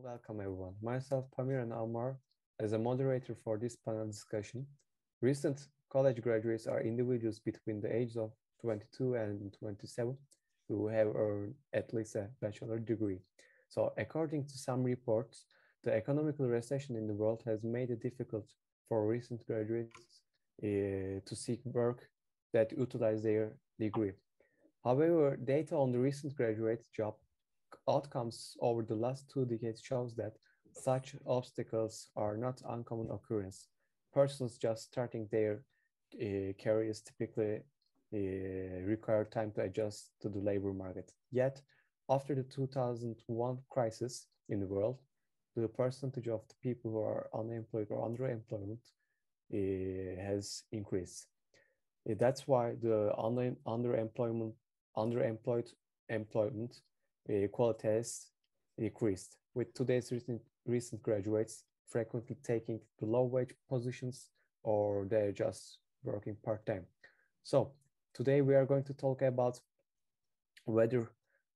Welcome everyone. Myself, Pamir and Amar, as a moderator for this panel discussion. Recent college graduates are individuals between the ages of 22 and 27 who have earned at least a bachelor degree. So, according to some reports, the economical recession in the world has made it difficult for recent graduates to seek work that utilize their degree. However, data on the recent graduate job outcomes over the last 2 decades shows that such obstacles are not uncommon occurrence. Persons just starting their careers typically require time to adjust to the labor market. Yet, after the 2001 crisis in the world, the percentage of the people who are unemployed or underemployment has increased. That's why the underemployed employment quality has decreased, with today's recent graduates frequently taking the low wage positions or they're just working part-time. So today we are going to talk about whether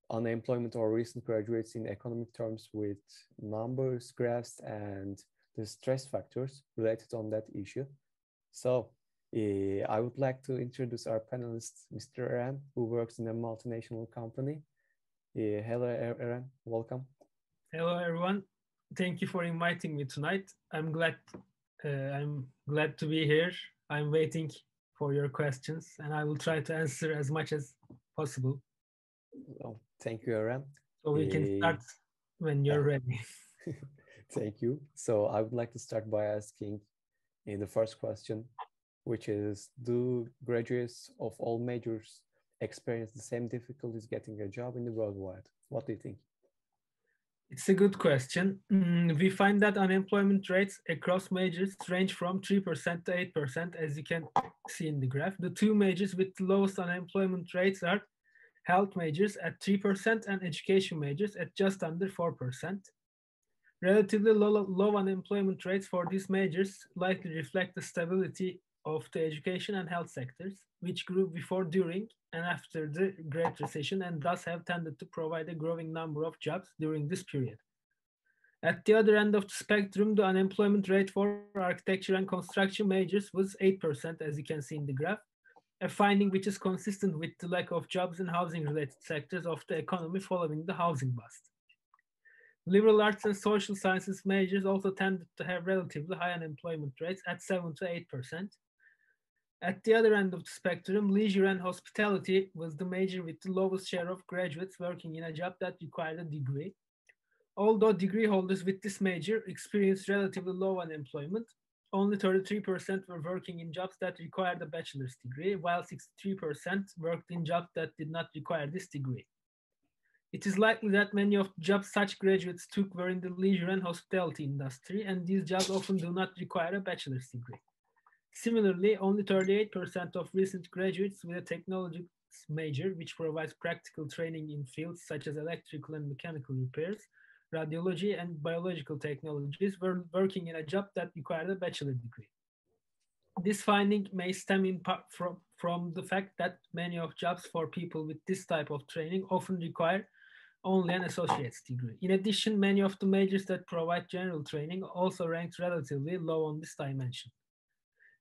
unemployment or recent graduates in economic terms with numbers, graphs, and the stress factors related on that issue. So I would like to introduce our panelist, Mr. Eren, who works in a multinational company. Hello, Eren. Welcome. Hello, everyone. Thank you for inviting me tonight. I'm glad to be here. I'm waiting for your questions, and I will try to answer as much as possible. Oh, thank you, Eren. So we can start when you're ready. Thank you. So I would like to start by asking the first question, which is, do graduates of all majors experience the same difficulties getting a job in the worldwide? What do you think? It's a good question. We find that unemployment rates across majors range from 3% to 8%, as you can see in the graph. The two majors with the lowest unemployment rates are health majors at 3% and education majors at just under 4%. Relatively low unemployment rates for these majors likely reflect the stability of the education and health sectors, which grew before, during, and after the Great Recession and thus have tended to provide a growing number of jobs during this period. At the other end of the spectrum, the unemployment rate for architecture and construction majors was 8%, as you can see in the graph, a finding which is consistent with the lack of jobs in housing-related sectors of the economy following the housing bust. Liberal arts and social sciences majors also tended to have relatively high unemployment rates at 7 to 8%. At the other end of the spectrum, leisure and hospitality was the major with the lowest share of graduates working in a job that required a degree. Although degree holders with this major experienced relatively low unemployment, only 33% were working in jobs that required a bachelor's degree, while 63% worked in jobs that did not require this degree. It is likely that many of the jobs such graduates took were in the leisure and hospitality industry, and these jobs often do not require a bachelor's degree. Similarly, only 38% of recent graduates with a technology major, which provides practical training in fields such as electrical and mechanical repairs, radiology, and biological technologies, were working in a job that required a bachelor degree. This finding may stem in part from the fact that many of jobs for people with this type of training often require only an associate's degree. In addition, many of the majors that provide general training also ranked relatively low on this dimension.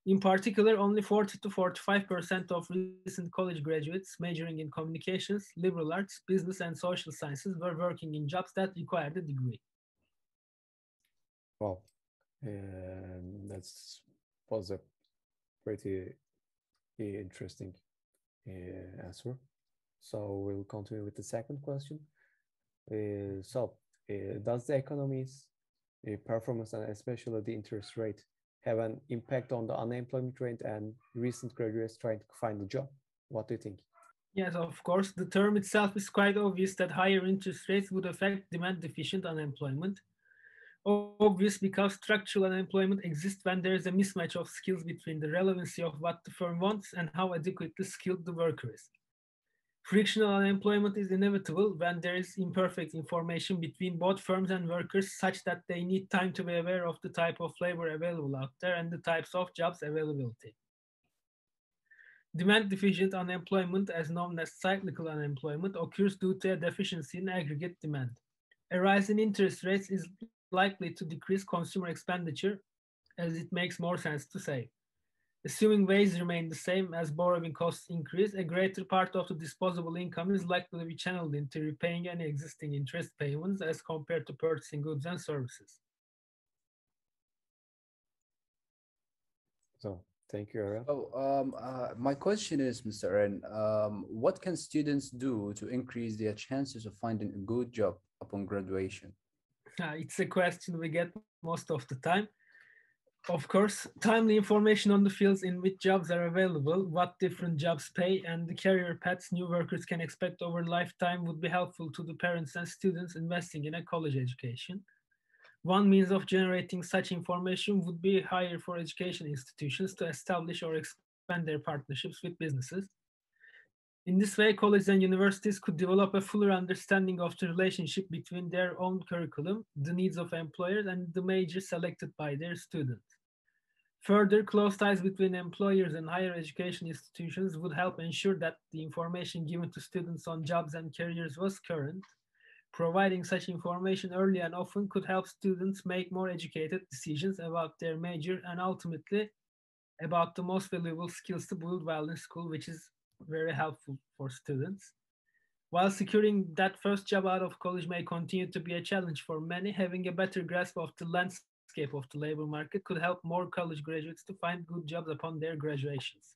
In particular, only 40 to 45% of recent college graduates majoring in communications, liberal arts, business, and social sciences were working in jobs that required a degree. Wow, that was a pretty interesting answer. So we'll continue with the second question. Does the economy's performance and especially the interest rate have an impact on the unemployment rate and recent graduates trying to find a job? What do you think? Yes, of course. The term itself is quite obvious that higher interest rates would affect demand deficient unemployment. Obvious because structural unemployment exists when there is a mismatch of skills between the relevancy of what the firm wants and how adequately skilled the worker is. Frictional unemployment is inevitable when there is imperfect information between both firms and workers such that they need time to be aware of the type of labor available out there and the types of jobs availability. Demand deficient unemployment, as known as cyclical unemployment, occurs due to a deficiency in aggregate demand. A rise in interest rates is likely to decrease consumer expenditure as it makes more sense to save. Assuming wages remain the same as borrowing costs increase, a greater part of the disposable income is likely to be channeled into repaying any existing interest payments as compared to purchasing goods and services. So thank you, Aaron. So, my question is, Mr. Ren, what can students do to increase their chances of finding a good job upon graduation? It's a question we get most of the time. Of course, timely information on the fields in which jobs are available, what different jobs pay, and the career paths new workers can expect over lifetime would be helpful to the parents and students investing in a college education. One means of generating such information would be hire for education institutions to establish or expand their partnerships with businesses. In this way, colleges and universities could develop a fuller understanding of the relationship between their own curriculum, the needs of employers, and the major selected by their students. Further, close ties between employers and higher education institutions would help ensure that the information given to students on jobs and careers was current. Providing such information early and often could help students make more educated decisions about their major and ultimately about the most valuable skills to build while in school, which is very helpful for students. While securing that first job out of college may continue to be a challenge for many, having a better grasp of the landscape of the labor market could help more college graduates to find good jobs upon their graduations.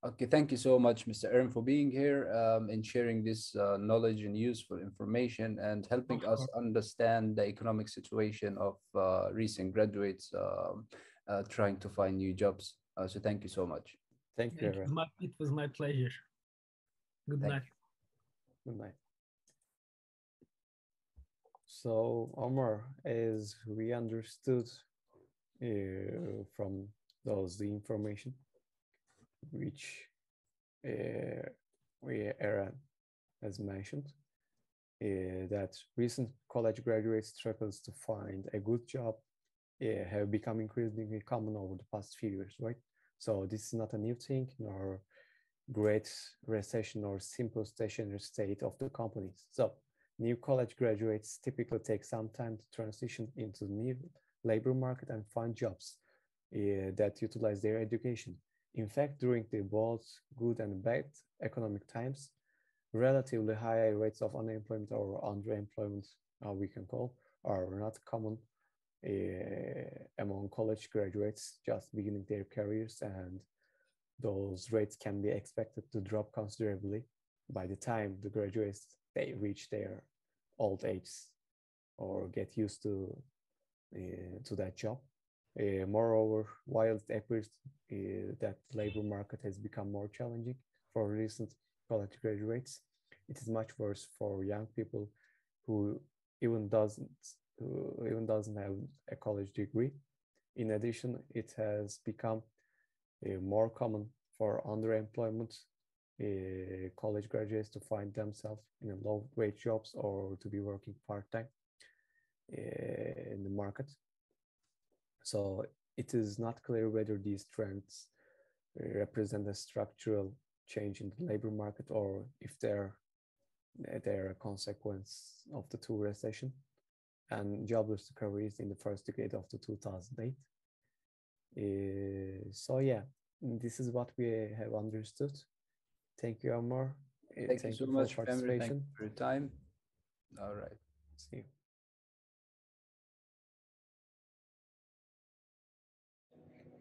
Okay, thank you so much, Mr. Aaron, for being here and sharing this knowledge and useful information and helping Of us course. understand the economic situation of recent graduates trying to find new jobs. So thank you so much. Thank you, Aaron. It was my pleasure. Good Thank night. you. Good night. So, Omar, as we understood from the information which Aaron has mentioned, that recent college graduates struggles to find a good job have become increasingly common over the past few years, right? So this is not a new thing, nor great recession or simple stationary state of the companies. So new college graduates typically take some time to transition into the new labor market and find jobs that utilize their education. In fact, during the both good and bad economic times, relatively high rates of unemployment or underemployment, we can call, are not common among college graduates just beginning their careers, and those rates can be expected to drop considerably by the time the graduates they reach their old age or get used to that job. Moreover, while it appears that the labor market has become more challenging for recent college graduates, it is much worse for young people who even doesn't who even doesn't have a college degree. In addition, it has become more common for underemployment college graduates to find themselves in a low wage jobs or to be working part-time in the market. So it is not clear whether these trends represent a structural change in the labor market or if they're a consequence of the two recession and jobless recoveries in the first decade of the 2008. So yeah, this is what we have understood. Thank you, Amor. Thank you so much, for family. Thank you participation. for your time. All right. See you.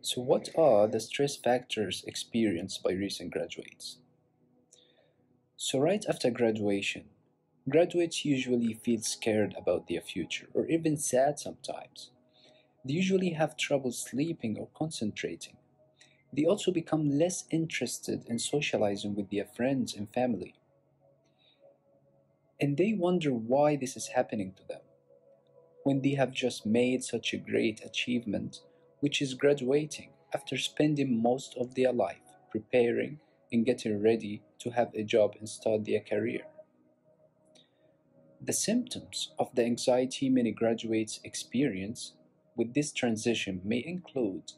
So, what are the stress factors experienced by recent graduates? So, right after graduation, graduates usually feel scared about their future or even sad sometimes. They usually have trouble sleeping or concentrating. They also become less interested in socializing with their friends and family. And they wonder why this is happening to them when they have just made such a great achievement, which is graduating after spending most of their life preparing and getting ready to have a job and start their career. The symptoms of the anxiety many graduates experience with this transition may include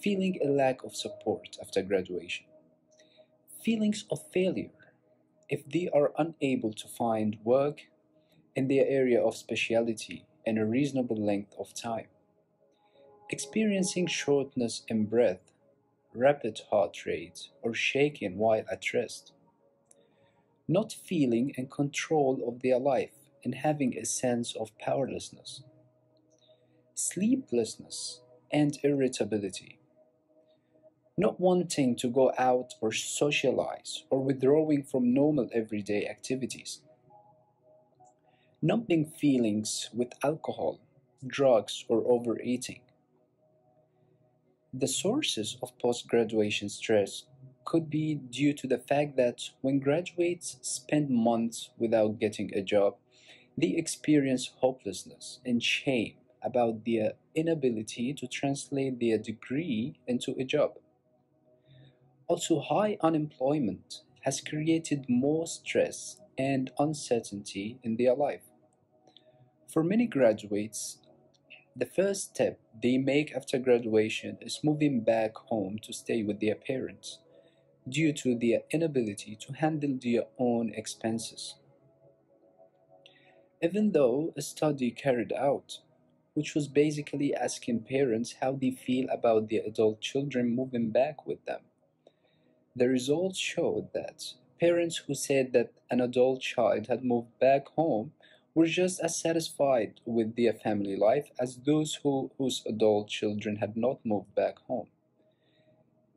feeling a lack of support after graduation, feelings of failure if they are unable to find work, in their area of specialty in a reasonable length of time, experiencing shortness in breath, rapid heart rate, or shaking while at rest, not feeling in control of their life and having a sense of powerlessness, sleeplessness and irritability, not wanting to go out or socialize or withdrawing from normal everyday activities, numbing feelings with alcohol, drugs, or overeating. The sources of post graduation stress could be due to the fact that when graduates spend months without getting a job, they experience hopelessness and shame about their inability to translate their degree into a job. Also, high unemployment has created more stress and uncertainty in their life. For many graduates, the first step they make after graduation is moving back home to stay with their parents due to their inability to handle their own expenses. Even though a study carried out, which was basically asking parents how they feel about their adult children moving back with them, the results showed that parents who said that an adult child had moved back home were just as satisfied with their family life as those whose adult children had not moved back home.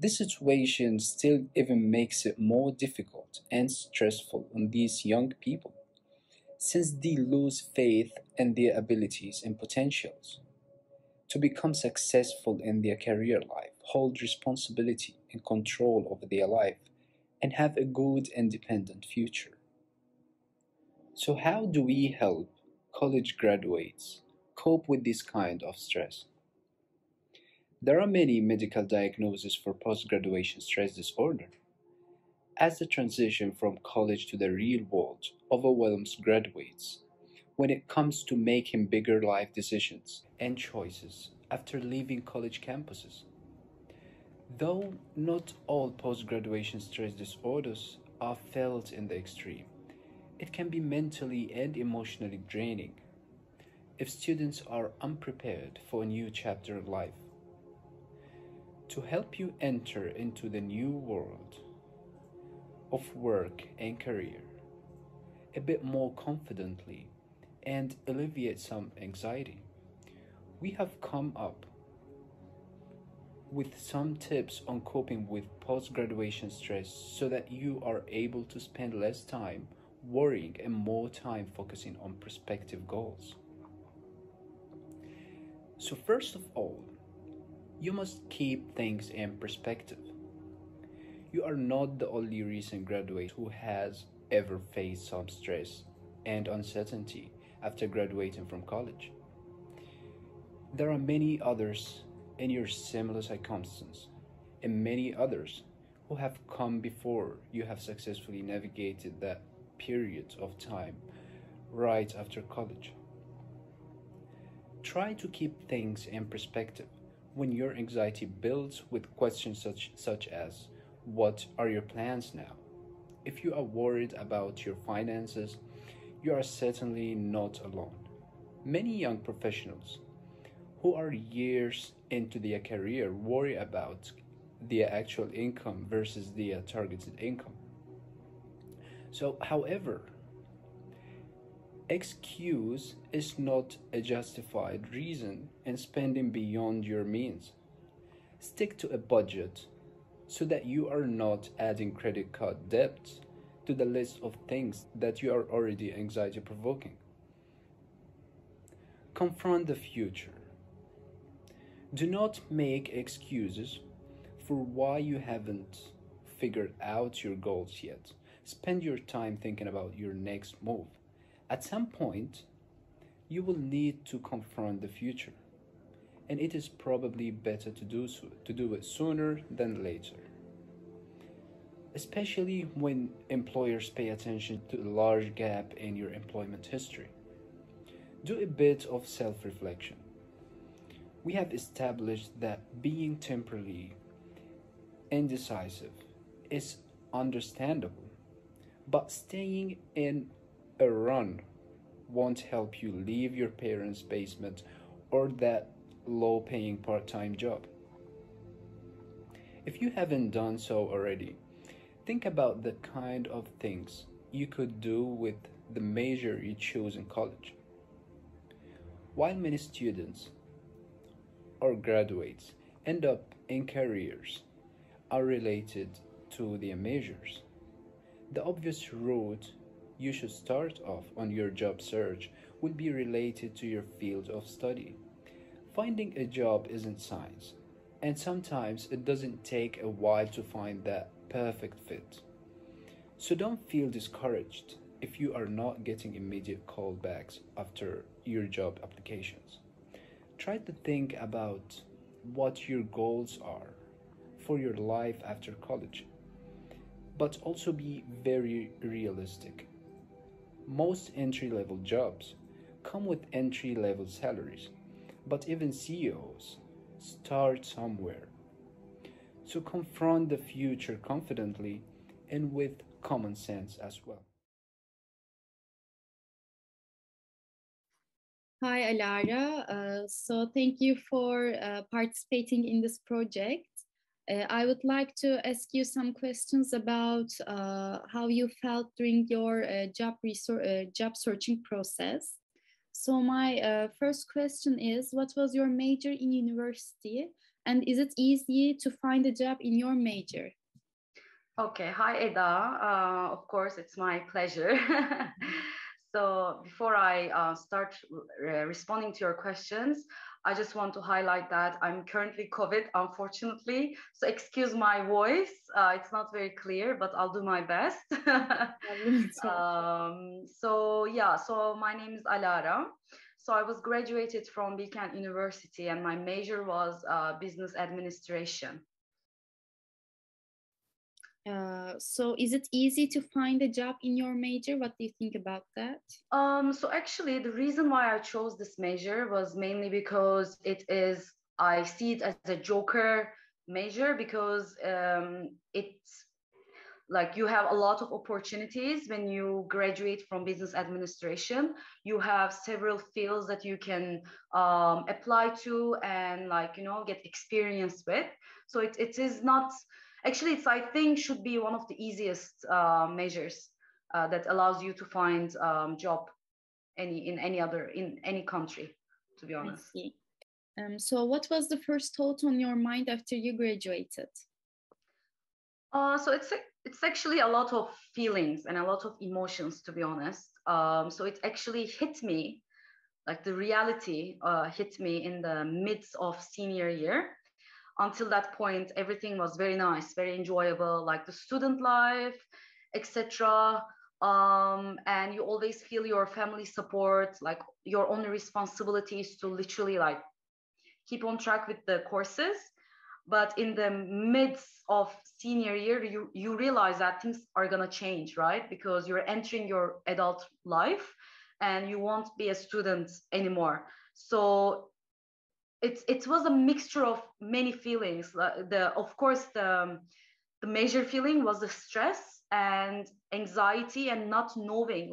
This situation still even makes it more difficult and stressful on these young people, since they lose faith in their abilities and potentials to become successful in their career life, hold responsibility and control over their life, and have a good independent future. So, how do we help college graduates cope with this kind of stress? There are many medical diagnoses for post graduation stress disorder. As the transition from college to the real world overwhelms graduates when it comes to making bigger life decisions and choices after leaving college campuses. Though not all post graduation stress disorders are felt in the extreme, it can be mentally and emotionally draining if students are unprepared for a new chapter of life. To help you enter into the new world of work and career a bit more confidently and alleviate some anxiety, we have come up with some tips on coping with post graduation stress so that you are able to spend less time worrying and more time focusing on prospective goals. So, first of all, you must keep things in perspective. You are not the only recent graduate who has ever faced some stress and uncertainty after graduating from college. There are many others in your similar circumstance, and many others who have come before you have successfully navigated that period of time right after college. Try to keep things in perspective when your anxiety builds with questions such as, what are your plans now? If you are worried about your finances, you are certainly not alone. Many young professionals who are years into their career worry about their actual income versus their targeted income. So, however, excuse is not a justified reason in spending beyond your means. Stick to a budget so that you are not adding credit card debts to the list of things that you are already anxiety provoking. Confront the future. Do not make excuses for why you haven't figured out your goals yet. Spend your time thinking about your next move. At some point, you will need to confront the future, and it is probably better to do it sooner than later, especially when employers pay attention to the large gap in your employment history. Do a bit of self reflection. We have established that being temporarily indecisive is understandable, but staying in a run won't help you leave your parents' basement or that low paying part time job. If you haven't done so already, think about the kind of things you could do with the major you choose in college. While many students or graduates end up in careers are related to their majors, the obvious route you should start off on your job search will be related to your field of study. Finding a job isn't science, and sometimes it doesn't take a while to find that perfect fit. So don't feel discouraged if you are not getting immediate callbacks after your job applications. Try to think about what your goals are for your life after college, but also be very realistic. Most entry level jobs come with entry level salaries, but even CEOs start somewhere. So confront the future confidently and with common sense as well. Hi, Alara. So thank you for participating in this project. I would like to ask you some questions about how you felt during your job searching process. So my first question is, what was your major in university, and is it easy to find a job in your major? Okay, hi Eda. Of course, it's my pleasure. So before I start responding to your questions, I just want to highlight that I'm currently COVID, unfortunately. So excuse my voice. It's not very clear, but I'll do my best. So my name is Alara. So I was graduated from Bilkent University, and my major was business administration. So is it easy to find a job in your major? What do you think about that? So actually, the reason why I chose this major was mainly because I see it as a joker major, because it's like you have a lot of opportunities when you graduate from business administration. You have several fields that you can apply to and get experience with. So it is not. Actually, I think should be one of the easiest measures that allows you to find job in any country, to be honest. I see. So what was the first thought on your mind after you graduated? So it's actually a lot of feelings and a lot of emotions, to be honest. So it actually hit me, like the reality hit me in the midst of senior year. Until that point, everything was very nice, very enjoyable, like the student life, etc. And you always feel your family support, like your only responsibility is to literally keep on track with the courses. But in the midst of senior year, you realize that things are gonna change, right? Because you're entering your adult life and you won't be a student anymore. So it was a mixture of many feelings. Of course, the major feeling was the stress and anxiety and not knowing,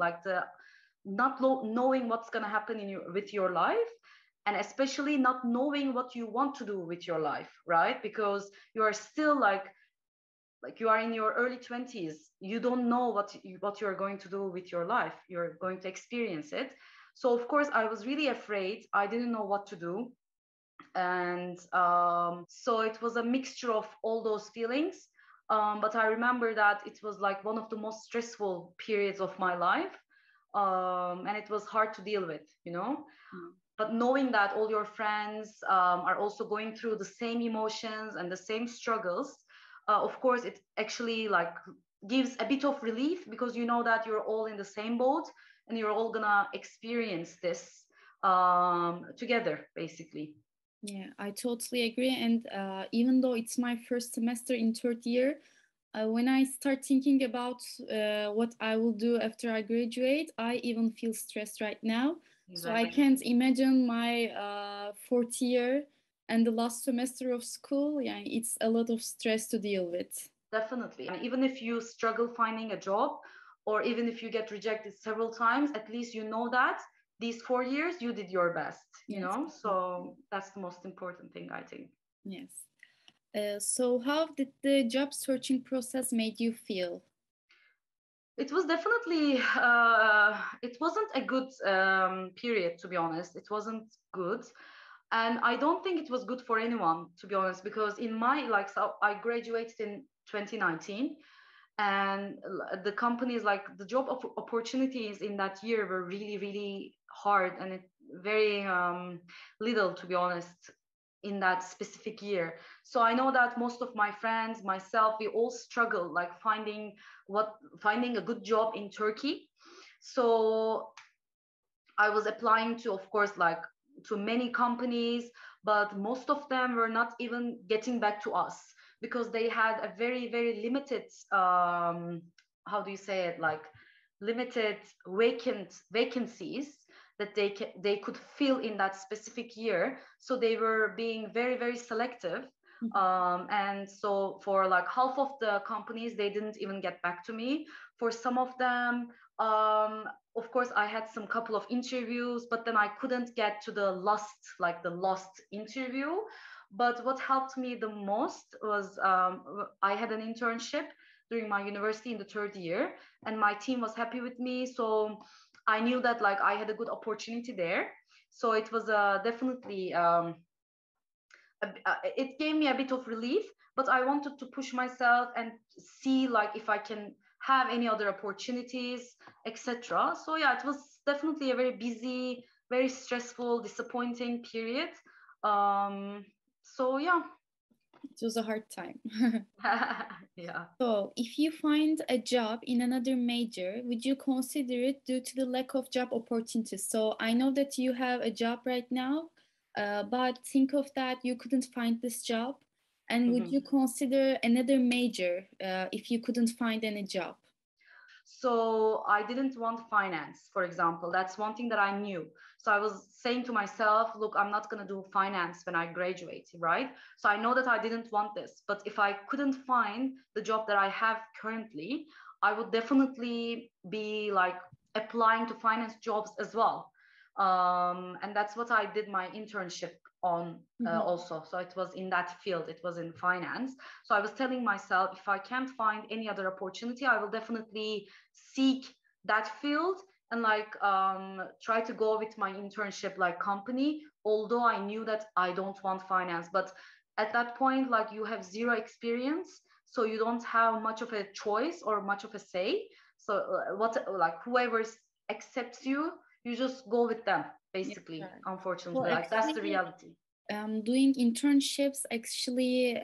knowing what's gonna happen with your life, and especially not knowing what you want to do with your life, right? Because you are still like you are in your early 20s. You don't know what you're going to do with your life. You're going to experience it. So of course, I was really afraid. I didn't know what to do. And so it was a mixture of all those feelings. But I remember that it was like one of the most stressful periods of my life. And it was hard to deal with, But knowing that all your friends are also going through the same emotions and the same struggles, of course, it actually gives a bit of relief, because you know that you're all in the same boat and you're all gonna experience this together, basically. Yeah, I totally agree. And even though it's my first semester in third year, when I start thinking about what I will do after I graduate, I even feel stressed right now. Exactly. So I can't imagine my fourth year and the last semester of school. Yeah, it's a lot of stress to deal with. Definitely. And even if you struggle finding a job, or even if you get rejected several times, at least you know that these 4 years you did your best, you Yes. know? So that's the most important thing, I think. Yes. So how did the job searching process made you feel? It was definitely, it wasn't a good period, to be honest. It wasn't good. And I don't think it was good for anyone, to be honest, because in my, like, so I graduated in 2019, and the companies, like the job opportunities in that year were really, really hard, and very little, to be honest, in that specific year. So I know that most of my friends, myself, we all struggle like finding a good job in Turkey. So I was applying to, of course, like to many companies, but most of them were not even getting back to us because they had a very, very limited, how do you say it, like limited vacancies that they could fill in that specific year. So they were being very, very selective. And so for like half of the companies, they didn't even get back to me. For some of them, of course, I had some couple of interviews, but then I couldn't get to the last interview. But what helped me the most was I had an internship during my university in the third year, and my team was happy with me. So I knew that like I had a good opportunity there. So it was definitely, it gave me a bit of relief, but I wanted to push myself and see like if I can have any other opportunities, etc. So yeah, it was definitely a very busy, very stressful, disappointing period. So yeah. It was a hard time. Yeah. So if you find a job in another major, would you consider it due to the lack of job opportunities? So I know that you have a job right now, but think of that you couldn't find this job. And would you consider another major if you couldn't find any job? So I didn't want finance, for example. That's one thing that I knew. So I was saying to myself, look, I'm not going to do finance when I graduate, right? So I know that I didn't want this. But if I couldn't find the job that I have currently, I would definitely be like applying to finance jobs as well. And that's what I did my internship on also. So it was in that field, it was in finance. So I was telling myself, if I can't find any other opportunity, I will definitely seek that field and like try to go with my internship like company, although I knew that I don't want finance. But at that point, like you have zero experience, so you don't have much of a choice or much of a say. So whoever accepts you, you just go with them, basically. Yeah, right. Unfortunately, well, like that's the reality. Doing internships actually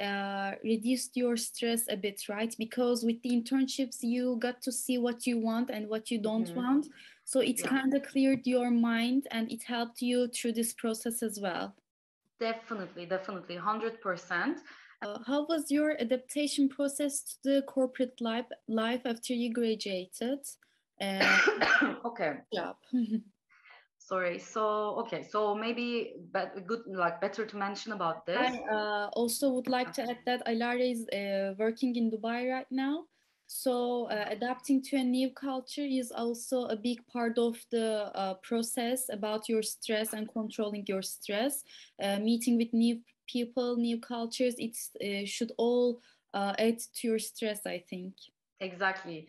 reduced your stress a bit, right? Because with the internships, you got to see what you want and what you don't want. So it kind of cleared your mind and it helped you through this process as well. Definitely, 100%. How was your adaptation process to the corporate life after you graduated? Okay. Job. Sorry. So maybe better to mention about this. I also would like to add that Alara is working in Dubai right now. So adapting to a new culture is also a big part of the process about your stress and controlling your stress. Meeting with new people, new cultures, it should all add to your stress, I think. Exactly.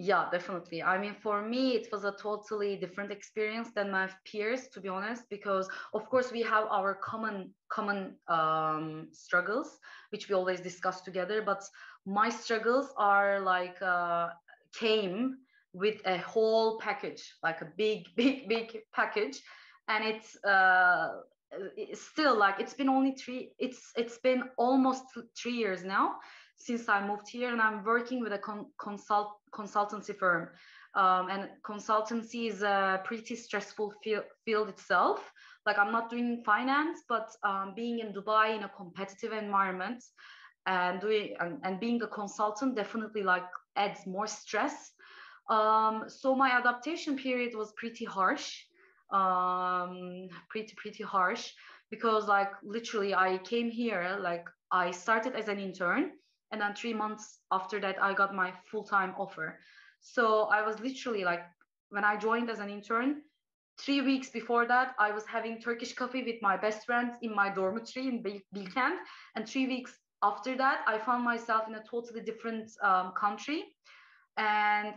Yeah, definitely. I mean, for me, it was a totally different experience than my peers, to be honest, because of course we have our common struggles, which we always discuss together. But my struggles are like came with a whole package, like a big package, and it's still like it's been almost 3 years now since I moved here, and I'm working with a consultancy firm. And consultancy is a pretty stressful field itself. Like I'm not doing finance, but being in Dubai in a competitive environment and being a consultant definitely like adds more stress. So my adaptation period was pretty harsh, pretty harsh, because like literally I came here, like I started as an intern, and then 3 months after that, I got my full-time offer. So I was literally like, when I joined as an intern, 3 weeks before that, I was having Turkish coffee with my best friends in my dormitory in Bilkent. And 3 weeks after that, I found myself in a totally different country. And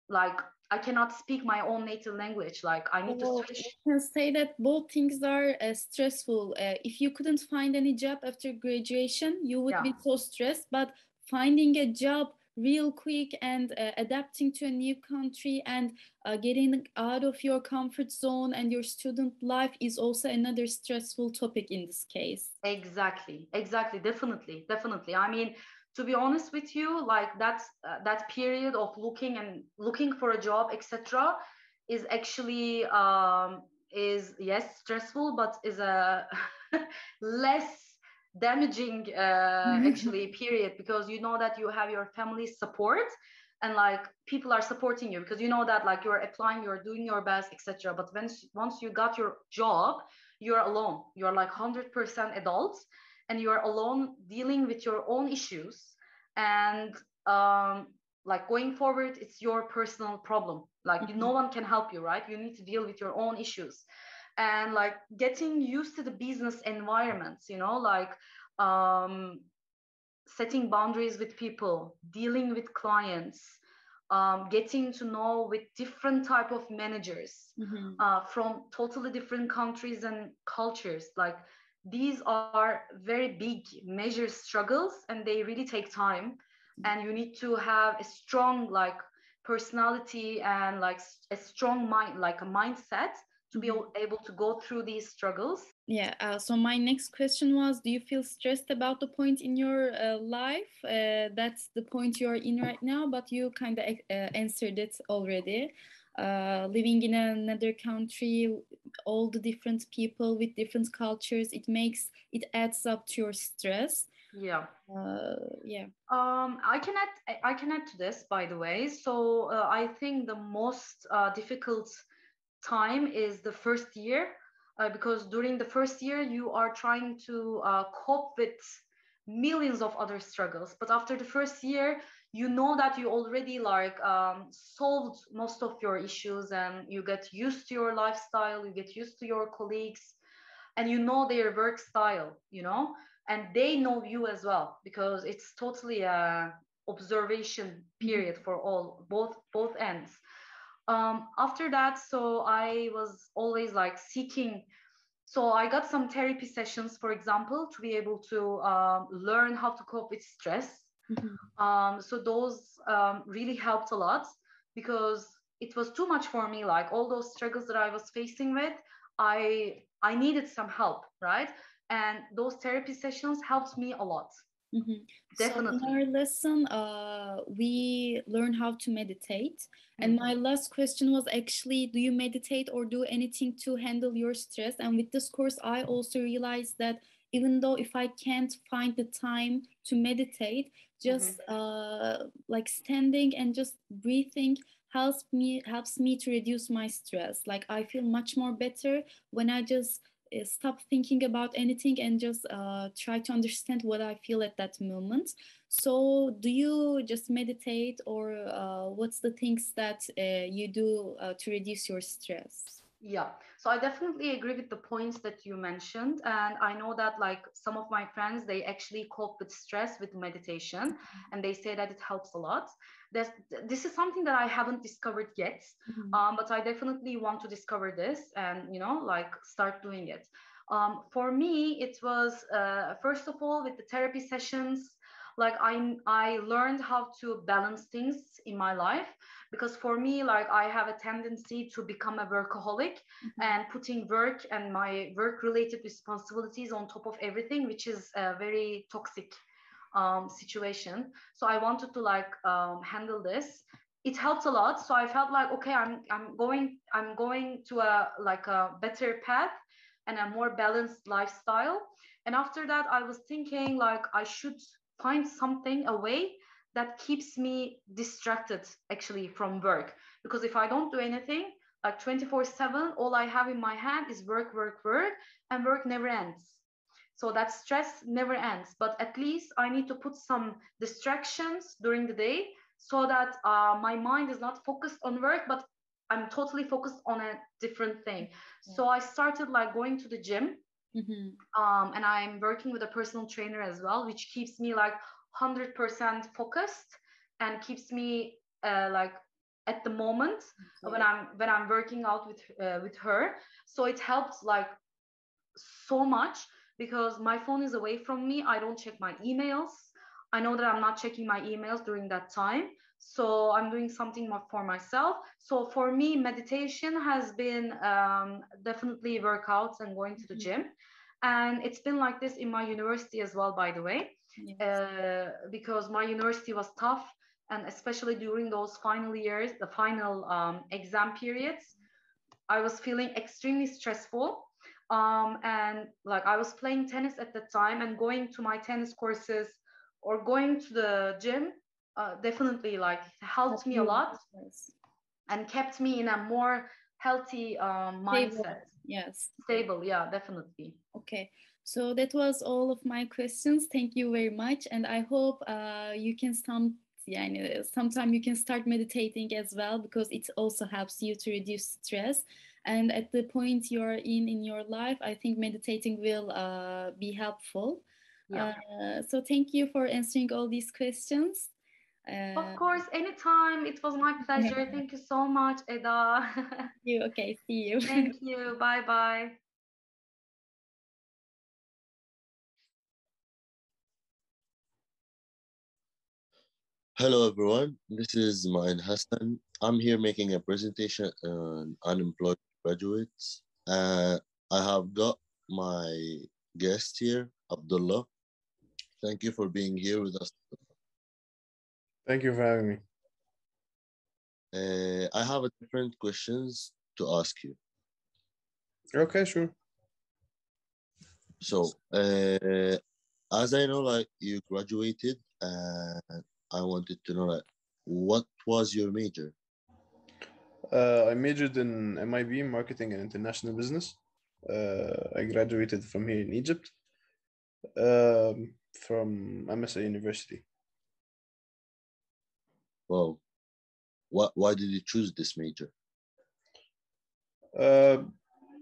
like, I cannot speak my own native language. Like, I need to switch. You can say that both things are stressful. If you couldn't find any job after graduation, you would be so stressed. But finding a job real quick and adapting to a new country and getting out of your comfort zone and your student life is also another stressful topic in this case. Exactly, definitely. I mean, to be honest with you, like that period of looking for a job, etc., is actually is, yes, stressful, but is a less damaging actually period, because you know that you have your family's support, and like people are supporting you, because you know that like you're applying, you're doing your best, etc. But once you got your job, you're alone. You're like 100% adults, and you're alone dealing with your own issues. And like going forward, it's your personal problem. Like no one can help you, right? You need to deal with your own issues. And like getting used to the business environments, you know, like setting boundaries with people, dealing with clients, getting to know with different type of managers from totally different countries and cultures. Like these are very big major struggles, and they really take time. And you need to have a strong like personality and like a strong mind, like a mindset, to be able to go through these struggles. Yeah, so my next question was, do you feel stressed about the point in your life? That's the point you're in right now, but you kind of answered it already. Living in another country, all the different people with different cultures, it adds up to your stress. Yeah. Yeah. I can add to this, by the way. So I think the most difficult time is the first year, because during the first year you are trying to cope with millions of other struggles. But after the first year, you know that you already like solved most of your issues, and you get used to your lifestyle, you get used to your colleagues, and you know their work style, you know, and they know you as well, because it's totally a observation period for both ends. After that, so I was always like seeking. So I got some therapy sessions, for example, to be able to learn how to cope with stress. So those really helped a lot, because it was too much for me. Like all those struggles that I was facing with, I needed some help, right? And those therapy sessions helped me a lot. Definitely. So in our lesson, we learn how to meditate. And my last question was actually, do you meditate or do anything to handle your stress? And with this course, I also realized that even though if I can't find the time to meditate, just like standing and just breathing helps me to reduce my stress. Like I feel much more better when I just stop thinking about anything and just try to understand what I feel at that moment. So do you just meditate, or what's the things that you do to reduce your stress? Yeah, so I definitely agree with the points that you mentioned. And I know that like some of my friends, they actually cope with stress with meditation, and they say that it helps a lot. This is something that I haven't discovered yet, but I definitely want to discover this and, you know, like start doing it. For me, it was, first of all, with the therapy sessions, like I learned how to balance things in my life, because for me, like I have a tendency to become a workaholic and putting work and my work related responsibilities on top of everything, which is a very toxic situation. So I wanted to like handle this. It helped a lot. So I felt like, okay, I'm going to a better path and a more balanced lifestyle. And after that, I was thinking like I should find something, a way that keeps me distracted actually from work. Because if I don't do anything, like 24/7, all I have in my hand is work, work, work, and work never ends. So that stress never ends. But at least I need to put some distractions during the day, so that my mind is not focused on work, but I'm totally focused on a different thing. So I started like going to the gym, and I'm working with a personal trainer as well, which keeps me like 100% focused and keeps me like at the moment when I'm working out with her. So it helps like so much, because my phone is away from me. I don't check my emails. I know that I'm not checking my emails during that time. So I'm doing something more for myself. So for me, meditation has been definitely workouts and going to the gym. And it's been like this in my university as well, by the way, because my university was tough. And especially during those final years, the final exam periods, I was feeling extremely stressful. And like I was playing tennis at the time, and going to my tennis courses or going to the gym definitely like helped me a lot and kept me in a more healthy mindset. Yes. Stable, yeah, definitely. Okay. So that was all of my questions. Thank you very much. And I hope you can sometime you can start meditating as well, because it also helps you to reduce stress. And at the point you're in your life, I think meditating will be helpful. Yeah. So thank you for answering all these questions. Of course, anytime. It was my pleasure. Thank you so much, Eda. Thank you. Okay, see you. Thank you. Bye bye. Hello everyone, this is Ma'in Hassan. I'm here making a presentation on unemployed graduates. I have got my guest here, Abdullah. Thank you for being here with us. Thank you for having me. I have different questions to ask you. Okay, sure. So, as I know, like you graduated, and I wanted to know, like, what was your major? I majored in MIB, Marketing and International Business. I graduated from here in Egypt, from MSA University. Wow. Why did you choose this major?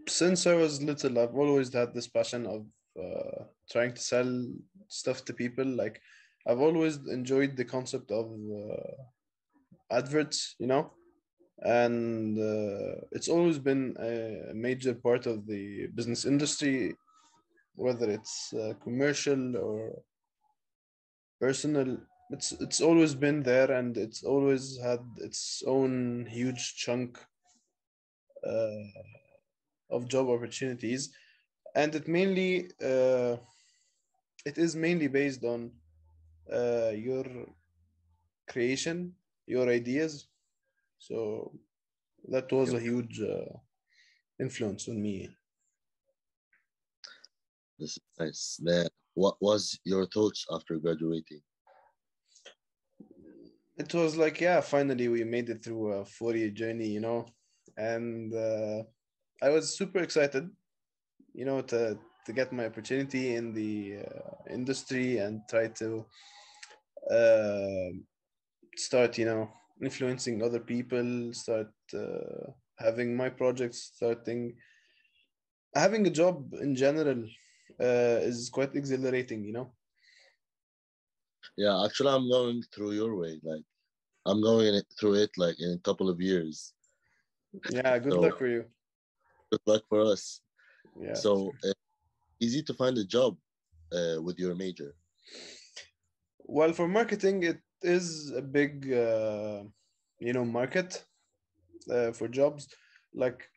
Since I was little, I've always had this passion of trying to sell stuff to people. Like, I've always enjoyed the concept of adverts, and it's always been a major part of the business industry, whether it's commercial or personal. It's always been there, and it's always had its own huge chunk of job opportunities, and it is mainly based on your creation, your ideas. So that was a huge influence on me. This is nice. What was your thoughts after graduating? It was like, yeah, finally we made it through a 4-year journey, and I was super excited, to get my opportunity in the industry and try to start, influencing other people, start having my projects, having a job in general is quite exhilarating, Yeah, actually, I'm going through your way. Like, I'm going through it like in a couple of years. Yeah, good luck for you. Good luck for us. Yeah. So, easy to find a job with your major? Well, for marketing, it is a big, market for jobs. Like,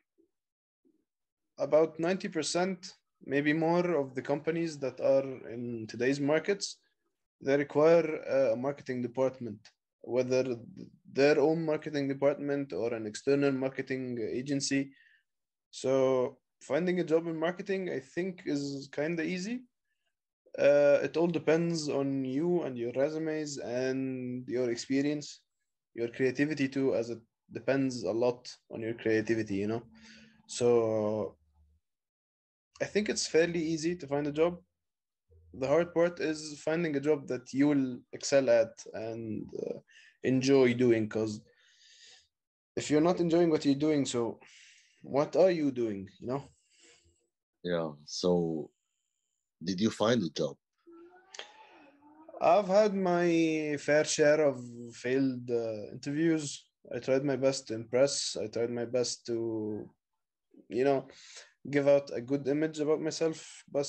about 90%, maybe more, of the companies that are in today's markets, they require a marketing department, whether their own marketing department or an external marketing agency. So finding a job in marketing, I think, is kind of easy. It all depends on you and your resumes and your experience, your creativity too, as it depends a lot on your creativity, So I think it's fairly easy to find a job. The hard part is finding a job that you will excel at and enjoy doing. Because if you're not enjoying what you're doing, so what are you doing, you know? Yeah. So, did you find a job? I've had my fair share of failed interviews. I tried my best to impress. I tried my best to, you know, give out a good image about myself. But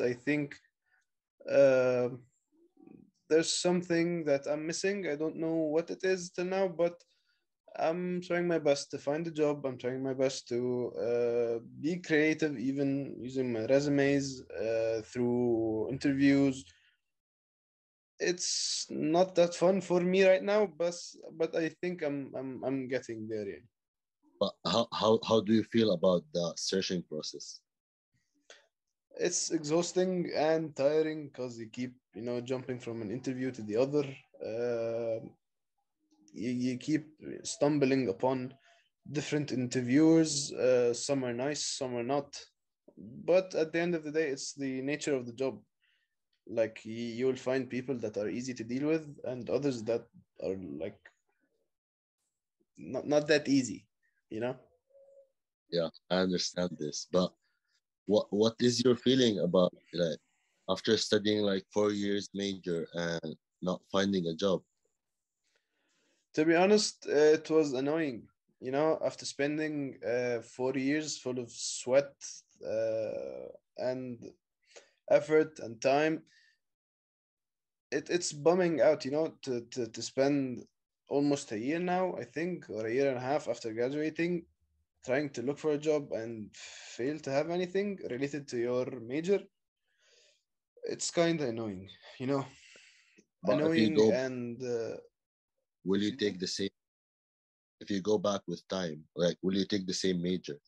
I think uh, there's something that I'm missing. I don't know what it is till now, but I'm trying my best to find a job. I'm trying my best to be creative, even using my resumes through interviews. It's not that fun for me right now, but I think I'm getting there. Yeah. But how do you feel about the searching process? It's exhausting and tiring because you keep jumping from an interview to the other. You keep stumbling upon different interviewers. Some are nice, some are not. But at the end of the day, it's the nature of the job. Like you'll find people that are easy to deal with, and others that are like not that easy. You know. Yeah, I understand this, but what is your feeling about like after studying like 4 years major and not finding a job? To be honest, it was annoying. After spending 4 years full of sweat and effort and time, it's bumming out, to spend almost a year now, I think, or a year and a half after graduating, trying to look for a job and fail to have anything related to your major. It's kind of annoying, you know, But if you annoying go, and will you excuse me? take the same? If you go back with time, like, will you take the same major?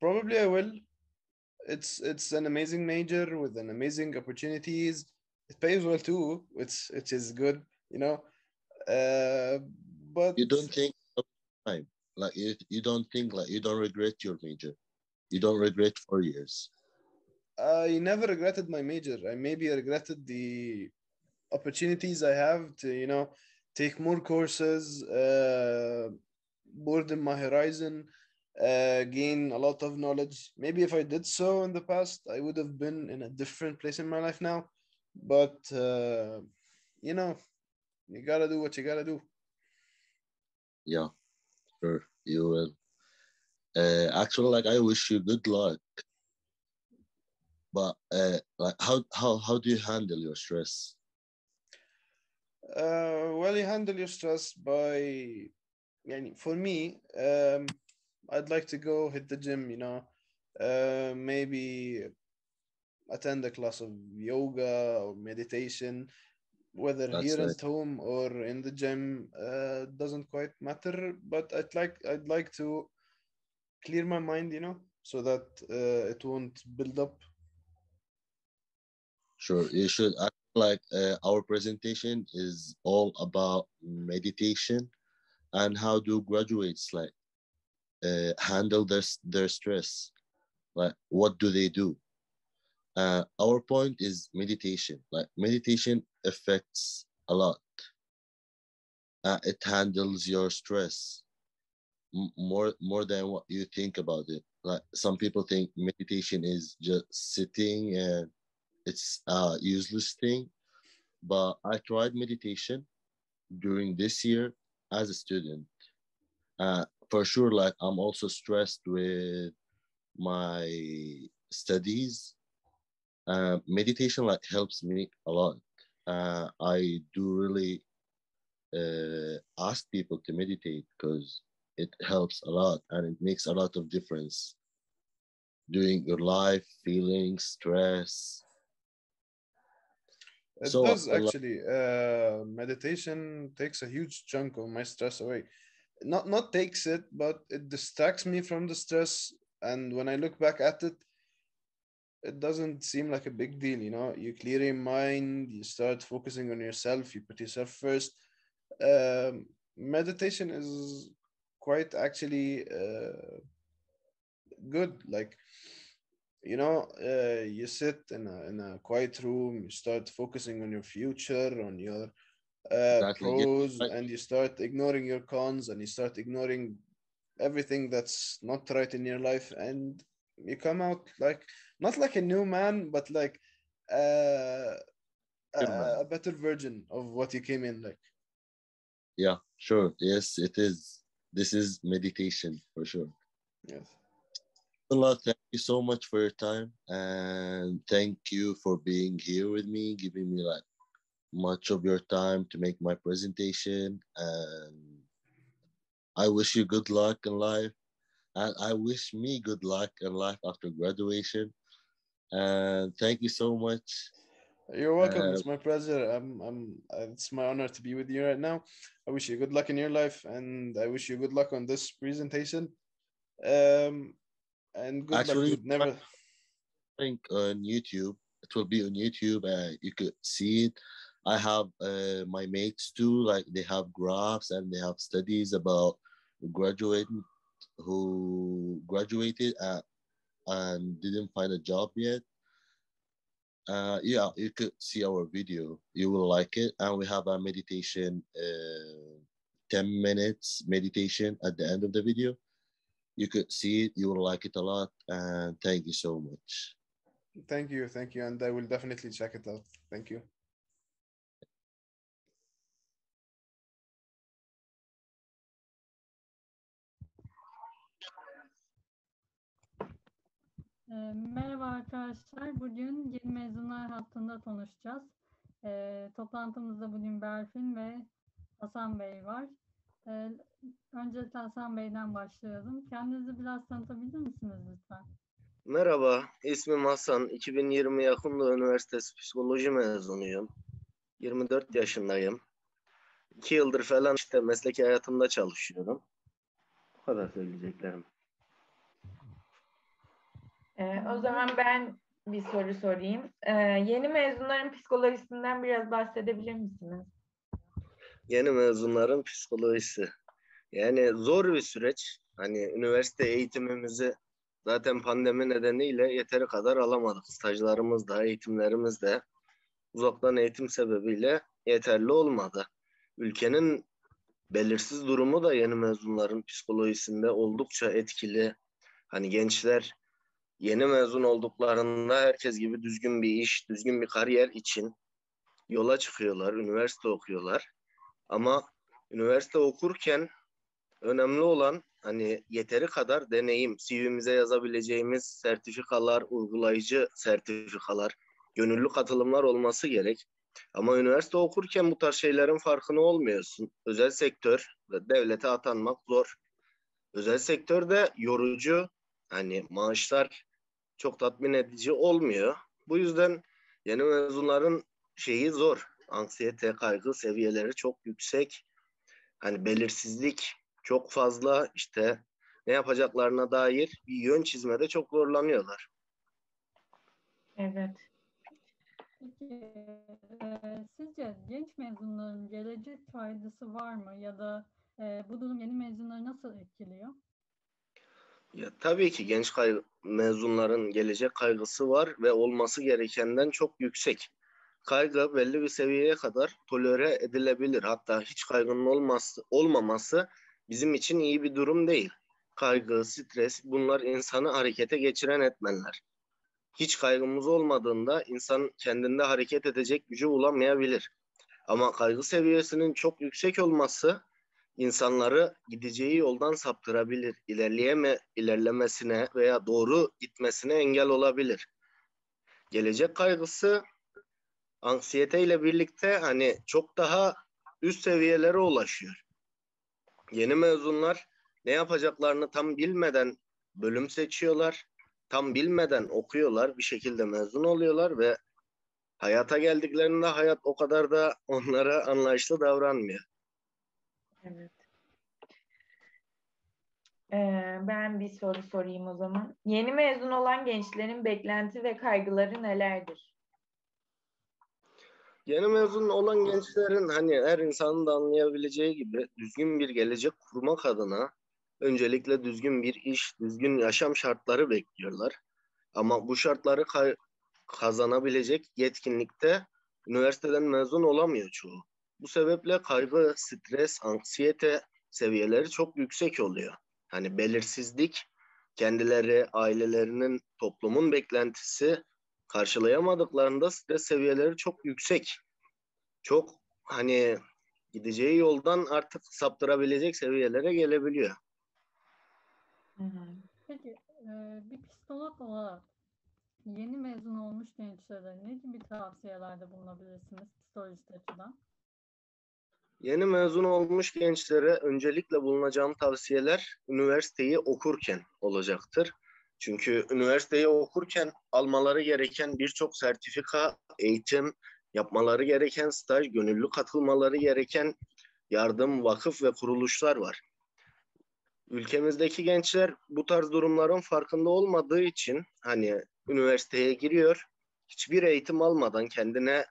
Probably I will. It's an amazing major with an amazing opportunities. It pays well too, which is good, you know. Uh, but You don't think of time, like you don't think like you don't regret your major. You don't regret 4 years. I never regretted my major. I maybe regretted the opportunities I have to, take more courses, broaden my horizon, gain a lot of knowledge. Maybe if I did so in the past, I would have been in a different place in my life now. But, you know, you gotta do what you gotta do. Yeah, sure, you will. Actually, like I wish you good luck. But like how do you handle your stress? Well, you handle your stress by, for me, I'd like to go hit the gym, maybe attend a class of yoga or meditation, whether That's here nice. at home or in the gym, doesn't quite matter. But I'd like to clear my mind, so that it won't build up. Sure, you should act like our presentation is all about meditation and how do graduates like handle their stress. Like, what do they do? Our point is meditation. Like, meditation affects a lot. It handles your stress more than what you think about it. Like, some people think meditation is just sitting and it's a useless thing. But I tried meditation during this year as a student. For sure, like I'm also stressed with my studies. Meditation like helps me a lot. I do really ask people to meditate because it helps a lot and it makes a lot of difference during your life, feelings, stress. It So does actually. Meditation takes a huge chunk of my stress away. Not takes it, but it distracts me from the stress. And when I look back at it, it doesn't seem like a big deal. You clear your mind, you start focusing on yourself, you put yourself first. Meditation is quite actually good. Like, you sit in a quiet room, you start focusing on your future, on your Exactly. Yeah. pros, Like, and you start ignoring your cons, and you start ignoring everything that's not right in your life, and you come out like not like a new man, but like uh, sure, man. a better version of what you came in like. Yeah, sure. Yes, it is. This is meditation for sure. Yes. Allah, thank you so much for your time, and thank you for being here with me, giving me like much of your time to make my presentation. And I wish you good luck in life, and I wish me good luck in life after graduation. And thank you so much. You're welcome. Uh, It's my pleasure. It's my honor to be with you right now. I wish you good luck in your life, and I wish you good luck on this presentation. Um, and good luck, Actually, dude. Never. link on YouTube. It will be on YouTube. You could see it. I have my mates too. Like they have graphs and they have studies about graduating who graduated and didn't find a job yet. Yeah, you could see our video. You will like it, and we have a meditation, 10 minutes meditation at the end of the video. You could see it. You will like it a lot, and thank you so much. Thank you, and I will definitely check it out. Thank you. Merhaba arkadaşlar. Bugün yeni mezunlar hakkında konuşacağız. Toplantımızda bugün Berfin ve Hasan Bey var. Öncelikle Hasan Bey'den başlayalım. Kendinizi biraz tanıtabilir misiniz lütfen? Merhaba, ismim Hasan. 2020 Yakında Üniversitesi Psikoloji mezunuyum. 24 yaşındayım. 2 yıldır falan işte mesleki hayatımda çalışıyorum. Bu kadar söyleyeceklerim. O zaman ben bir soru sorayım. Yeni mezunların psikolojisinden biraz bahsedebilir misiniz? Yeni mezunların psikolojisi. Yani zor bir süreç. Hani üniversite eğitimimizi zaten pandemi nedeniyle yeteri kadar alamadık. Stajlarımız da, eğitimlerimiz de uzaktan eğitim sebebiyle yeterli olmadı. Ülkenin belirsiz durumu da yeni mezunların psikolojisinde oldukça etkili. Hani gençler yeni mezun olduklarında herkes gibi düzgün bir iş, düzgün bir kariyer için yola çıkıyorlar, üniversite okuyorlar. Ama üniversite okurken önemli olan hani yeteri kadar deneyim, CV'mize yazabileceğimiz sertifikalar, uygulayıcı sertifikalar, gönüllü katılımlar olması gerek. Ama üniversite okurken bu tarz şeylerin farkına olmuyorsun. Özel sektör ve devlete atanmak zor. Özel sektörde yorucu, hani maaşlar çok tatmin edici olmuyor. Bu yüzden yeni mezunların şeyi zor. Anksiyete, kaygı seviyeleri çok yüksek. Hani belirsizlik çok fazla, işte ne yapacaklarına dair bir yön çizmede çok zorlanıyorlar. Evet. Peki, sizce genç mezunların gelecek kaygısı var mı? Ya da bu durum yeni mezunları nasıl etkiliyor? Ya, tabii ki genç mezunların gelecek kaygısı var ve olması gerekenden çok yüksek. Kaygı belli bir seviyeye kadar tolere edilebilir. Hatta hiç kaygının olmaması bizim için iyi bir durum değil. Kaygı, stres, bunlar insanı harekete geçiren etmenler. Hiç kaygımız olmadığında insan kendinde hareket edecek gücü bulamayabilir. Ama kaygı seviyesinin çok yüksek olması insanları gideceği yoldan saptırabilir. İlerlemesine veya doğru gitmesine engel olabilir. Gelecek kaygısı anksiyete ile birlikte hani çok daha üst seviyelere ulaşıyor. Yeni mezunlar ne yapacaklarını tam bilmeden bölüm seçiyorlar. Tam bilmeden okuyorlar, bir şekilde mezun oluyorlar ve hayata geldiklerinde hayat o kadar da onlara anlayışlı davranmıyor. Evet. Ben bir soru sorayım o zaman. Yeni mezun olan gençlerin beklenti ve kaygıları nelerdir? Yeni mezun olan gençlerin hani her insanın da anlayabileceği gibi düzgün bir gelecek kurmak adına öncelikle düzgün bir iş, düzgün yaşam şartları bekliyorlar. Ama bu şartları kazanabilecek yetkinlikte üniversiteden mezun olamıyor çoğu. Bu sebeple kaygı, stres, anksiyete seviyeleri çok yüksek oluyor. Hani belirsizlik, kendileri, ailelerinin, toplumun beklentisi karşılayamadıklarında stres seviyeleri çok yüksek. Çok hani gideceği yoldan artık saptırabilecek seviyelere gelebiliyor. Peki bir psikolog olarak yeni mezun olmuş gençlere ne gibi tavsiyelerde bulunabilirsiniz psikolojik açıdan? Yeni mezun olmuş gençlere öncelikle bulunacağım tavsiyeler üniversiteyi okurken olacaktır. Çünkü üniversiteyi okurken almaları gereken birçok sertifika, eğitim, yapmaları gereken staj, gönüllü katılmaları gereken yardım, vakıf ve kuruluşlar var. Ülkemizdeki gençler bu tarz durumların farkında olmadığı için hani üniversiteye giriyor, hiçbir eğitim almadan kendine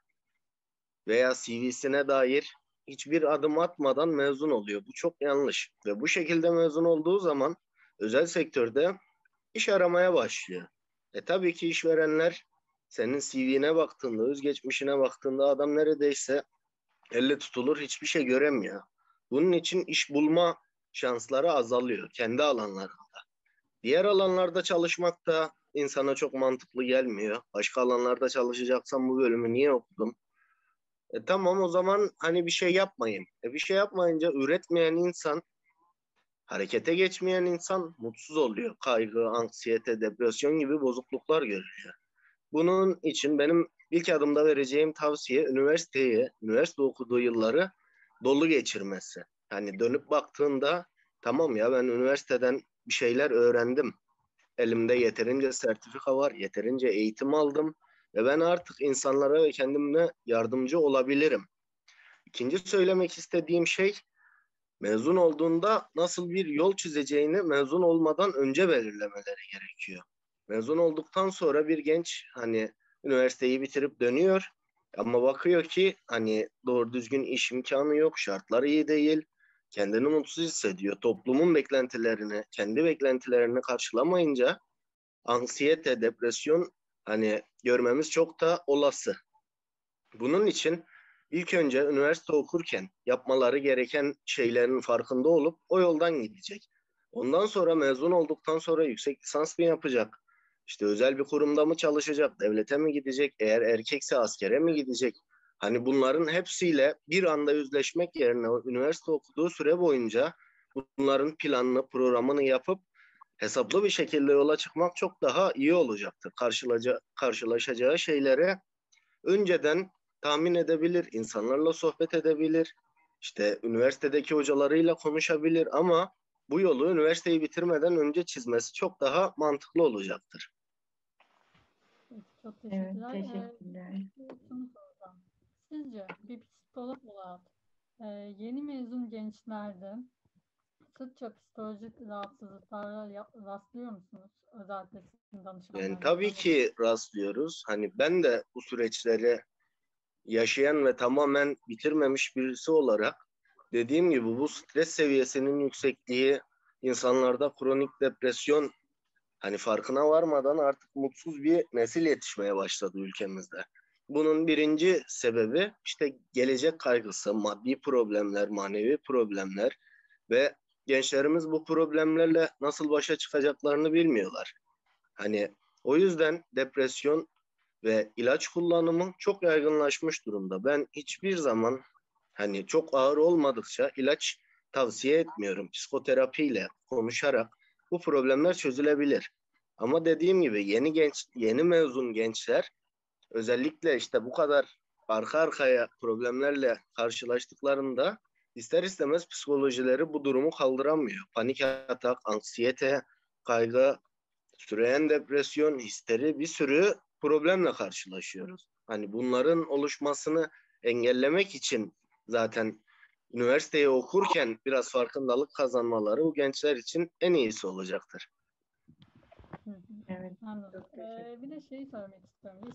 veya CV'sine dair hiçbir adım atmadan mezun oluyor. Bu çok yanlış. Ve bu şekilde mezun olduğu zaman özel sektörde iş aramaya başlıyor. Tabii ki işverenler senin CV'ne baktığında, özgeçmişine baktığında adam neredeyse elle tutulur hiçbir şey göremiyor. Bunun için iş bulma şansları azalıyor kendi alanlarında. Diğer alanlarda çalışmak da insana çok mantıklı gelmiyor. Başka alanlarda çalışacaksam bu bölümü niye okudum? Tamam o zaman hani bir şey yapmayayım. Bir şey yapmayınca üretmeyen insan, harekete geçmeyen insan mutsuz oluyor. Kaygı, anksiyete, depresyon gibi bozukluklar görüyor. Bunun için benim ilk adımda vereceğim tavsiye üniversite okuduğu yılları dolu geçirmesi. Yani dönüp baktığında tamam ya ben üniversiteden bir şeyler öğrendim. Elimde yeterince sertifika var, yeterince eğitim aldım ve ben artık insanlara ve kendime yardımcı olabilirim. İkinci söylemek istediğim şey mezun olduğunda nasıl bir yol çizeceğini mezun olmadan önce belirlemeleri gerekiyor. Mezun olduktan sonra bir genç hani üniversiteyi bitirip dönüyor ama bakıyor ki hani doğru düzgün iş imkanı yok, şartlar iyi değil, kendini mutsuz hissediyor. Toplumun beklentilerini, kendi beklentilerini karşılamayınca anksiyete, depresyon hani görmemiz çok da olası. Bunun için ilk önce üniversite okurken yapmaları gereken şeylerin farkında olup o yoldan gidecek. Ondan sonra mezun olduktan sonra yüksek lisans mı yapacak? İşte özel bir kurumda mı çalışacak? Devlete mi gidecek? Eğer erkekse askere mi gidecek? Hani bunların hepsiyle bir anda yüzleşmek yerine üniversite okuduğu süre boyunca bunların planını, programını yapıp hesaplı bir şekilde yola çıkmak çok daha iyi olacaktır. Karşılaşacağı şeylere önceden tahmin edebilir, insanlarla sohbet edebilir, işte üniversitedeki hocalarıyla konuşabilir ama bu yolu üniversiteyi bitirmeden önce çizmesi çok daha mantıklı olacaktır. Çok Evet, teşekkürler. teşekkürler. Şunu soracağım. Sizce bir psikolog olarak yeni mezun gençlerde sıkça psikolojik rahatsızlıklara rastlıyor musunuz? Özellikle sizin danışmanlarınızdan. Yani tabii ki rastlıyoruz. Hani ben de bu süreçleri yaşayan ve tamamen bitirmemiş birisi olarak dediğim gibi bu stres seviyesinin yüksekliği insanlarda kronik depresyon hani farkına varmadan artık mutsuz bir nesil yetişmeye başladı ülkemizde. Bunun birinci sebebi işte gelecek kaygısı, maddi problemler, manevi problemler ve gençlerimiz bu problemlerle nasıl başa çıkacaklarını bilmiyorlar. Hani o yüzden depresyon ve ilaç kullanımı çok yaygınlaşmış durumda. Ben hiçbir zaman hani çok ağır olmadıkça ilaç tavsiye etmiyorum. Psikoterapiyle konuşarak bu problemler çözülebilir. Ama dediğim gibi yeni mezun gençler özellikle işte bu kadar arka arkaya problemlerle karşılaştıklarında ister istemez psikolojileri bu durumu kaldıramıyor. Panik atak, anksiyete, kaygı, süreyen depresyon, histeri bir sürü problemle karşılaşıyoruz. Hani bunların oluşmasını engellemek için zaten üniversiteyi okurken biraz farkındalık kazanmaları bu gençler için en iyisi olacaktır. Evet. Anladım. Bir de şeyi söylemek istiyorum. Biz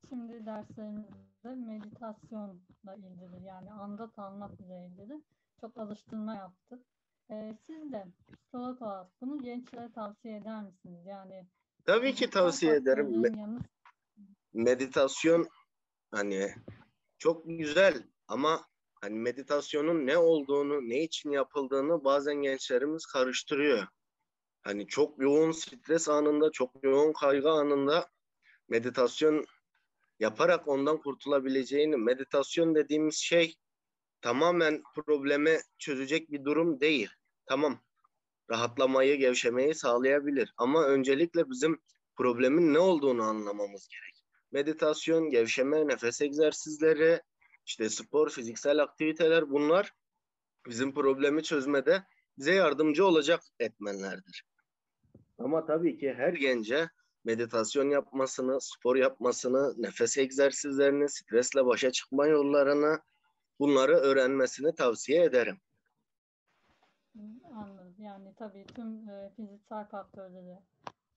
şimdi derslerimizde meditasyonla ilgili yani anda kalmak ile ilgili çok alıştırma yaptık. Siz de psikolog olarak bunu gençlere tavsiye eder misiniz? Yani tabii ki tavsiye ederim. Meditasyon hani çok güzel Ama hani meditasyonun ne olduğunu, ne için yapıldığını bazen gençlerimiz karıştırıyor. Hani çok yoğun stres anında, çok yoğun kaygı anında meditasyon yaparak ondan kurtulabileceğini, meditasyon dediğimiz şey tamamen problemi çözecek bir durum değil. Tamam, rahatlamayı, gevşemeyi sağlayabilir. Ama öncelikle bizim problemin ne olduğunu anlamamız gerek. Meditasyon, gevşeme, nefes egzersizleri, işte spor, fiziksel aktiviteler, bunlar bizim problemi çözmede bize yardımcı olacak etmenlerdir. Ama tabii ki her gence meditasyon yapmasını, spor yapmasını, nefes egzersizlerini, stresle başa çıkma yollarını, bunları öğrenmesini tavsiye ederim. Anladım. Yani tabii tüm fiziksel faktörleri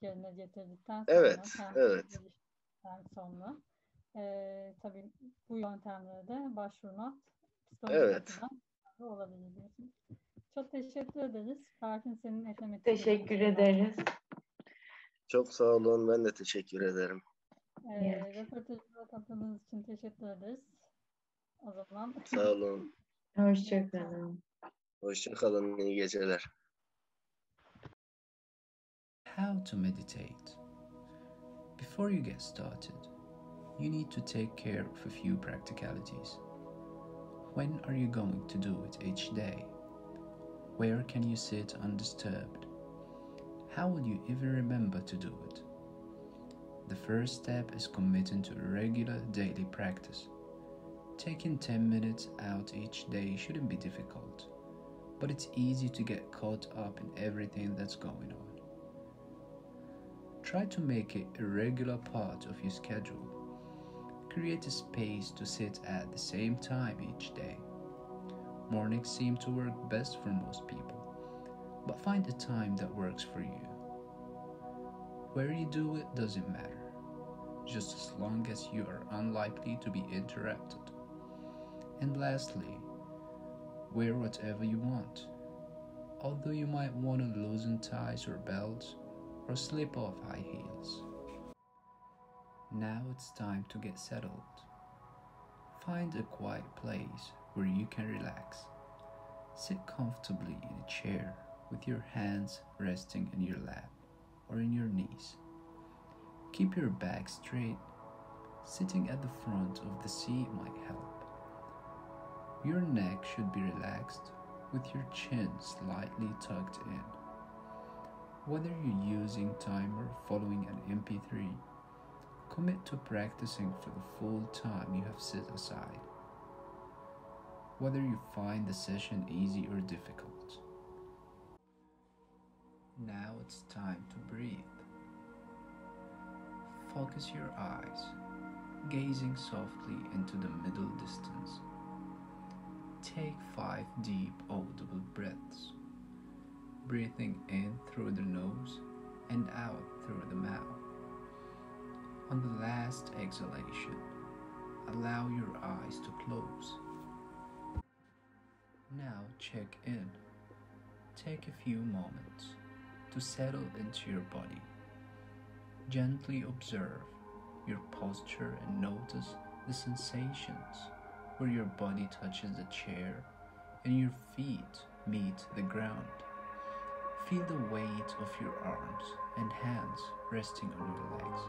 yerine getirdikten sonra Evet, kendi evet. geliştirdikten sonra tabii bu yöntemlere de başvurmak psikolojik Evet. açıdan olabilir diyorsunuz. Çok teşekkür ederiz. Berfin, senin eklemek Teşekkür istediğin bir şey var mı? ederiz. Çok sağ olun. Ben de teşekkür ederim. Röportajımıza katıldığınız için teşekkür ederiz. O zaman Sağ olun. Hoşçakalın. Hoşça kalın. İyi geceler. How to meditate. Before you get started, you need to take care of a few practicalities. When are you going to do it each day? Where can you sit undisturbed? How will you even remember to do it? The first step is committing to a regular daily practice. Taking 10 minutes out each day shouldn't be difficult, but it's easy to get caught up in everything that's going on. Try to make it a regular part of your schedule. Create a space to sit at the same time each day. Mornings seem to work best for most people, but find a time that works for you. Where you do it doesn't matter, just as long as you are unlikely to be interrupted. And lastly, wear whatever you want. Although you might want to loosen ties or belts or slip off high heels. Now it's time to get settled. Find a quiet place where you can relax. Sit comfortably in a chair with your hands resting in your lap or in your knees. Keep your back straight. Sitting at the front of the seat might help. Your neck should be relaxed with your chin slightly tucked in. Whether you're using time or following an MP3, commit to practicing for the full time you have set aside. Whether you find the session easy or difficult. Now it's time to breathe. Focus your eyes, gazing softly into the middle distance. Take 5 deep, audible breaths, breathing in through the nose and out through the mouth. On the last exhalation, allow your eyes to close. Now check in. Take a few moments to settle into your body. Gently observe your posture and notice the sensations where your body touches the chair and your feet meet the ground. Feel the weight of your arms and hands resting on your legs.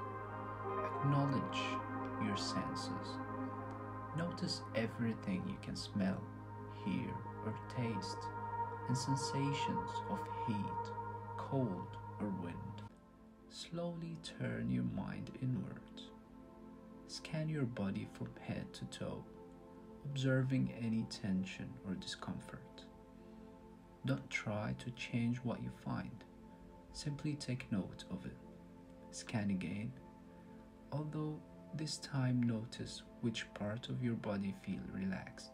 Acknowledge your senses. Notice everything you can smell, hear, or taste, and sensations of heat, cold, or wind. Slowly turn your mind inwards. Scan your body from head to toe, observing any tension or discomfort. Don't try to change what you find. Simply take note of it. Scan again, although this time notice which part of your body feels relaxed.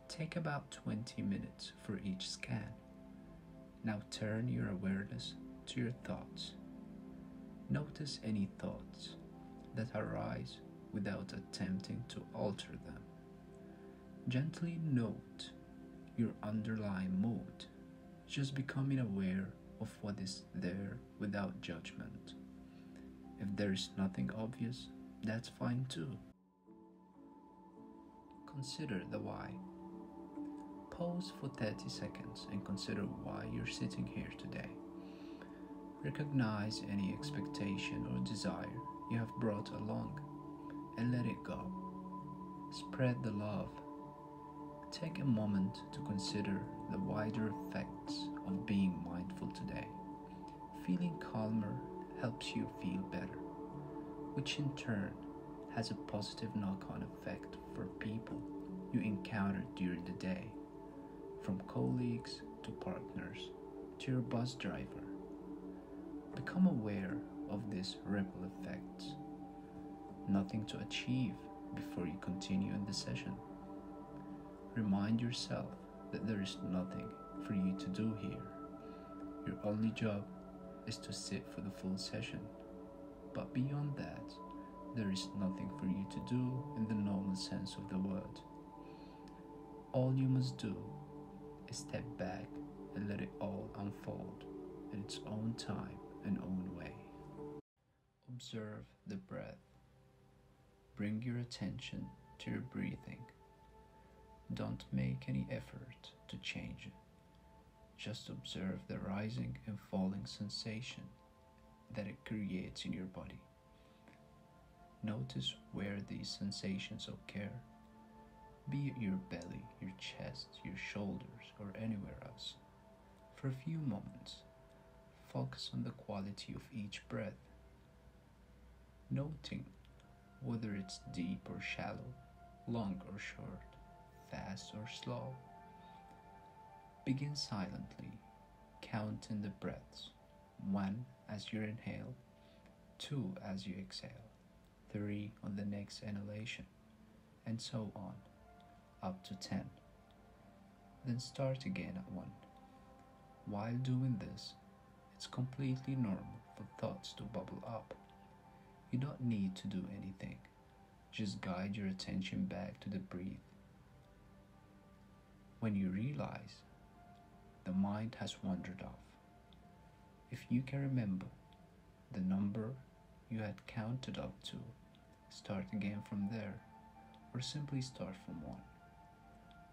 Take about 20 minutes for each scan. Now turn your awareness to your thoughts. Notice any thoughts that arise without attempting to alter them. Gently note your underlying mood, just becoming aware of what is there without judgment. If there is nothing obvious, that's fine too. consider the why. Pause for 30 seconds and consider why you're sitting here today. Recognize any expectation or desire you have brought along and let it go. Spread the love. Take a moment to consider the wider effects of being mindful today. Feeling calmer helps you feel better, which in turn has a positive knock-on effect for people you encounter during the day, from colleagues to partners to your bus driver. Become aware of these ripple effects. Nothing to achieve before you continue in the session. Remind yourself that there is nothing for you to do here. Your only job is to sit for the full session. But beyond that, there is nothing for you to do in the normal sense of the word. All you must do is step back and let it all unfold in its own time and own way. Observe the breath. Bring your attention to your breathing. Don't make any effort to change it. Just observe the rising and falling sensation that it creates in your body. Notice where these sensations occur, be it your belly, your chest, your shoulders, or anywhere else. For a few moments, focus on the quality of each breath, noting whether it's deep or shallow, long or short, fast or slow. Begin silently, counting the breaths, 1 as you inhale, 2 as you exhale, 3 on the next inhalation, and so on, up to 10. Then start again at 1. While doing this, it's completely normal for thoughts to bubble up. You don't need to do anything. Just guide your attention back to the breath. When you realize the mind has wandered off, if you can remember the number you had counted up to, start again from there, or simply start from 1.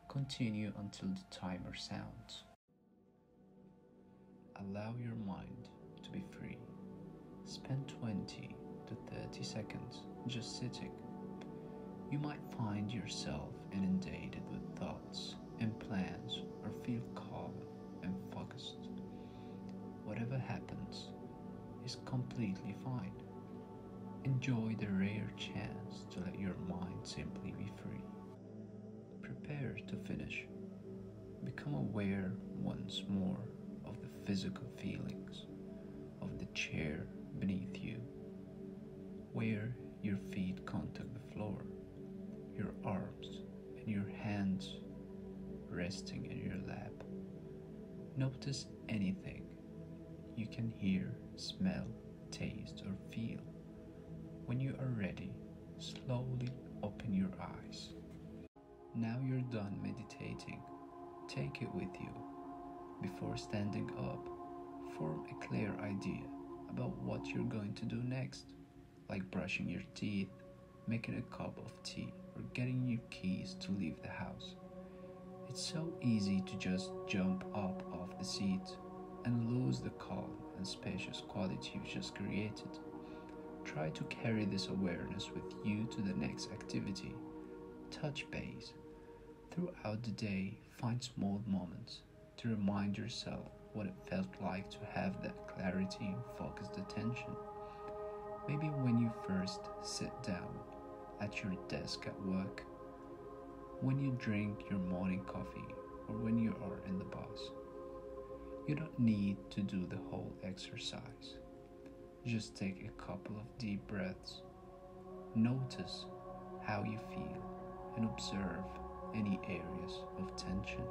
Continue until the timer sounds. Allow your mind to be free. Spend 20 to 30 seconds just sitting. You might find yourself inundated with thoughts and plans, or feel calm and focused. Whatever happens is completely fine. Enjoy the rare chance to let your mind simply be free. Prepare to finish. Become aware once more of the physical feelings of the chair beneath you, where your feet contact the floor, your arms and your hands resting in your lap. Notice anything you can hear, smell, taste, or feel. When you are ready, slowly open your eyes. Now you're done meditating. Take it with you. Before standing up, form a clear idea about what you're going to do next, like brushing your teeth, making a cup of tea, or getting your keys to leave the house. It's so easy to just jump up off the seat and lose the calm and spacious quality you've just created. Try to carry this awareness with you to the next activity. Touch base. Throughout the day, find small moments to remind yourself what it felt like to have that clarity and focused attention. Maybe when you first sit down at your desk at work, when you drink your morning coffee, or when you are in the bus. You don't need to do the whole exercise. Just take a couple of deep breaths. Notice how you feel and observe any areas of tension.